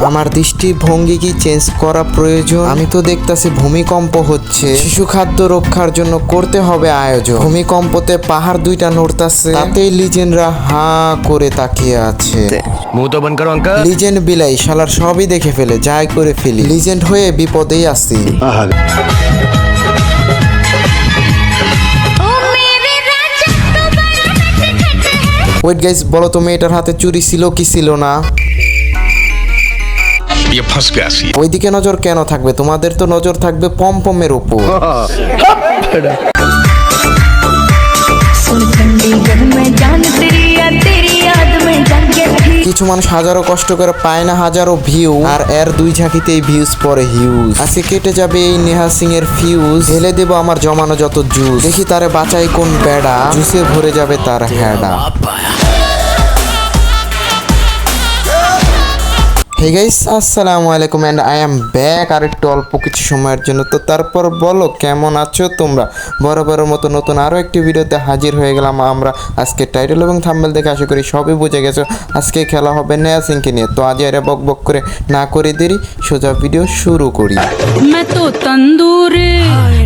আমার দৃষ্টিভঙ্গি কি চেঞ্জ করা প্রয়োজন? আমি তো দেখতাছি ভূমিকম্প হচ্ছে, শিশু খাদ্য রক্ষার জন্য করতে হবে আয়োজন। ভূমিকম্পতে পাহাড় দুইটা নড়তাছে, তাতেই লিজেন্ডরা হা করে তাকিয়ে আছে। মুখ তো বন্ধ করো আঙ্কেল। লিজেন্ড বিলাই শালার সবই দেখে ফেলে, যাই করে ফেলি। লিজেন্ড হয়ে বিপদেই আছি। ওয়েট গাইস, বলো তো মেয়েটার হাতে চুরি ছিল কি ছিল না? ওইদিকে নজর কেন থাকবে? তোমাদের তো নজর থাকবে পমপমের উপর। কিছু মানুষ হাজারো কষ্ট করে পায় না হাজারো ভিউ, আর এর দুই ঝাঁকিতেই ভিউজ পরে হিউজ। আজকে কেটে যাবে এই নেহা সিং এর ফিউজ, ঢেলে দেবো আমার জমানো যত জুস। দেখি তারে বাঁচাই কোন বেড়া, জুসে ভরে যাবে তার হেডা। হে গাইস, আসসালামু আলাইকুম এন্ড আই এম ব্যাক আর একটু অল্প কিছু সময়ের জন্য। তো তারপর বলো কেমন আছো তোমরা? বরাবরের মতো নতুন আরও একটি ভিডিওতে হাজির হয়ে গেলাম আমরা। আজকে টাইটেল এবং থাম্বনেল দেখে আশা করি সবই বুঝে গেছো আজকে খেলা হবে নেহা সিংকে নিয়ে। তো আজ এর বক বক করে না করে দেরি, সোজা ভিডিও শুরু করি।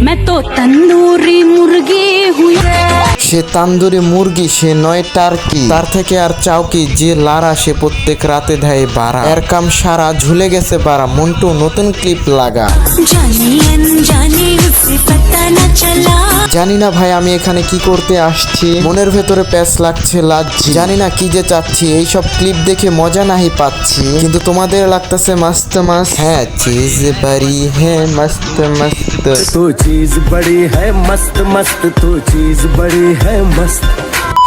मैं तो तंदूरी मुर्गी हुई। সে তান্দুরি মুরগি, সে নয় টার্কি। তার থেকে আর চাও কি যে লারা, সে প্রত্যেক রাতে দেয় বাড়া। এর কাম সারা ঝুলে গেছে বাড়া। মন্টু নতুন ক্লিপ লাগা। জানি না ভাই আমি এখানে কি করতে আসছি, মনের ভেতরে প্যাচ লাগছে লাজ্জি। জানি না কি যে চাচ্ছি, এইসব ক্লিপ দেখে মজা নাহি পাচ্ছি, কিন্তু তোমাদের লাগতেছে মস্ত মস্ত। হ্যাঁ চিজ বাড়ি হ্যাঁ মস্ত মস্ত। तू चीज बड़ी है मस्त मस्त, तू चीज बड़ी है मस्त।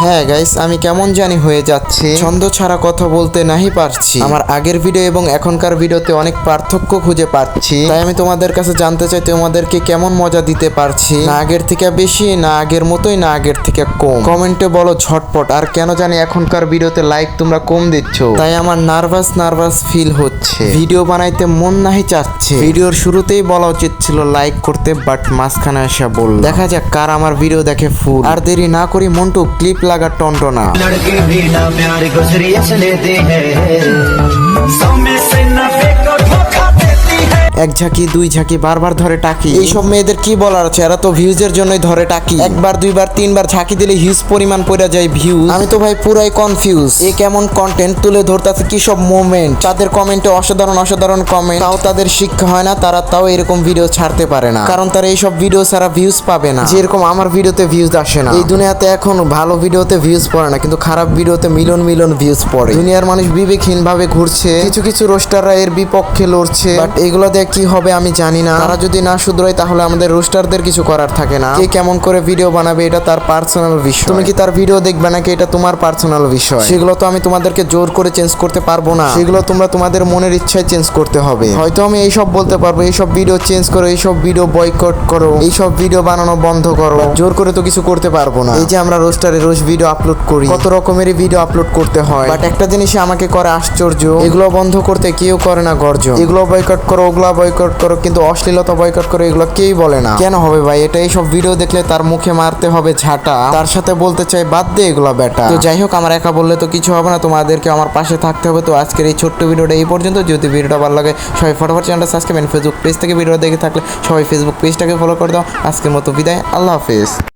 হ্যাঁ গাইস, আমি কেমন জানি হয়ে যাচ্ছে, ছন্দ ছাড়া কথা বলতে নাহি পারছি। আমার আগের ভিডিও এবং এখনকার ভিডিওতে অনেক পার্থক্য খুঁজে পাচ্ছি, তাই আমি তোমাদের কাছে জানতে চাই তোমাদেরকে কেমন মজা দিতে পারছি। না আগের থেকে বেশি, না আগের মতোই, না আগের থেকে কম। কমেন্টে বলো ঝটপট। আর কেন জানি এখনকার ভিডিওতে লাইক তোমরা কম দিচ্ছ, তাই আমার নার্ভাস ফিল হচ্ছে। ভিডিও বানাইতে মন নাহি চাচ্ছে। ভিডিওর শুরুতেই বলা উচিত ছিল লাইক করতে, বাট মাঝখানে এসে বল। দেখা যাক কার আমার ভিডিও দেখে ফুল। আর দেরি না করি মন্টু ক্লিপ লাগা টনটনা। लड़की भी ना प्यार गुजरिया लेती है, सामने से ना फेंको धोखा देती है। এক ঝাঁকি দুই ঝাঁকি বারবার ধরে টাকি। এইসব মেয়েদের কি বলার আছে, এরা তো ভিউজের জন্যই ধরে টাকি। একবার দুইবার তিনবার ঝাঁকি দিলে হিউজ পরিমাণ পড়ে যায় ভিউজ। আমি তো ভাই পুরাই কনফিউজ, এ কেমন কন্টেন্ট তুলে ধরতেছে, কি সব মোমেন্ট। তাদের কমেন্টে অসাধারণ কমেন্ট, তাও তাদের শিক্ষা হয় না, তারা তাও এরকম ভিডিও ছাড়তে পারে না, কারণ তারা এইসব ভিডিও ছাড়া ভিউজ পাবে না। যেরকম আমার ভিডিওতে ভিউজ আসে না। এই দুনিয়াতে এখন ভালো ভিডিওতে ভিউজ পড়ে না, কিন্তু খারাপ ভিডিওতে মিলিয়ন ভিউজ পড়ে। দুনিয়ার মানুষ বিবেকহীন ভাবে ঘুরছে, কিছু রোস্টাররা এর বিপক্ষে লড়ছে, বাট এগুলো দিয়ে কি হবে আমি জানি না। তারা যদি না শুধরায় তাহলে আমাদের রোস্টারদের কিছু করার থাকে না। কে কেমন করে ভিডিও বানাবে এটা তার পার্সোনাল বিষয়। তুমি কি তার ভিডিও দেখবে নাকি এটা তোমার পার্সোনাল বিষয়। সেগুলো তো আমি তোমাদেরকে জোর করে চেঞ্জ করতে পারবো না, সেগুলো তোমরা তোমাদের মনের ইচ্ছায় চেঞ্জ করতে হবে। হয়তো আমি এইসব বলতে পারবো এইসব ভিডিও চেঞ্জ করো, এইসব ভিডিও বয়কট করো, এইসব ভিডিও বানানো বন্ধ করো, জোর করে তো কিছু করতে পারবো না। এই যে আমরা রোস্টারে রোজ ভিডিও আপলোড করি, কত রকমেরই ভিডিও আপলোড করতে হয়, বাট একটা জিনিসই আমাকে করে আশ্চর্য, এগুলো বন্ধ করতে কেউ করে না গর্জন। এগুলো বয়কট করো, ওগুলো বয়কট করো, কিন্তু অশ্লীলতা বয়কট করো এগুলো কেউই বলে না। কেন হবে ভাই এটা? এইসব ভিডিও দেখলে তার মুখে মারতে হবে ঝাঁটা, তার সাথে বলতে চাই বাদ দে এগুলো বেটা। তো যাই হোক, আমার একা বললে তো কিছু হবে না, তোমাদেরকে আমার পাশে থাকতে হবে। তো আজকের এই ছোট্ট ভিডিওটা এই পর্যন্ত। যদি ভিডিওটা ভালো লাগে সবাই ফটোফট চ্যানেলটা সাবস্ক্রাইব, ফেসবুক পেজ থেকে ভিডিও দেখে থাকলে সবাই ফেসবুক পেজটাকে ফলো করে দাও। আজকের মতো বিদায়, আল্লাহ হাফেজ।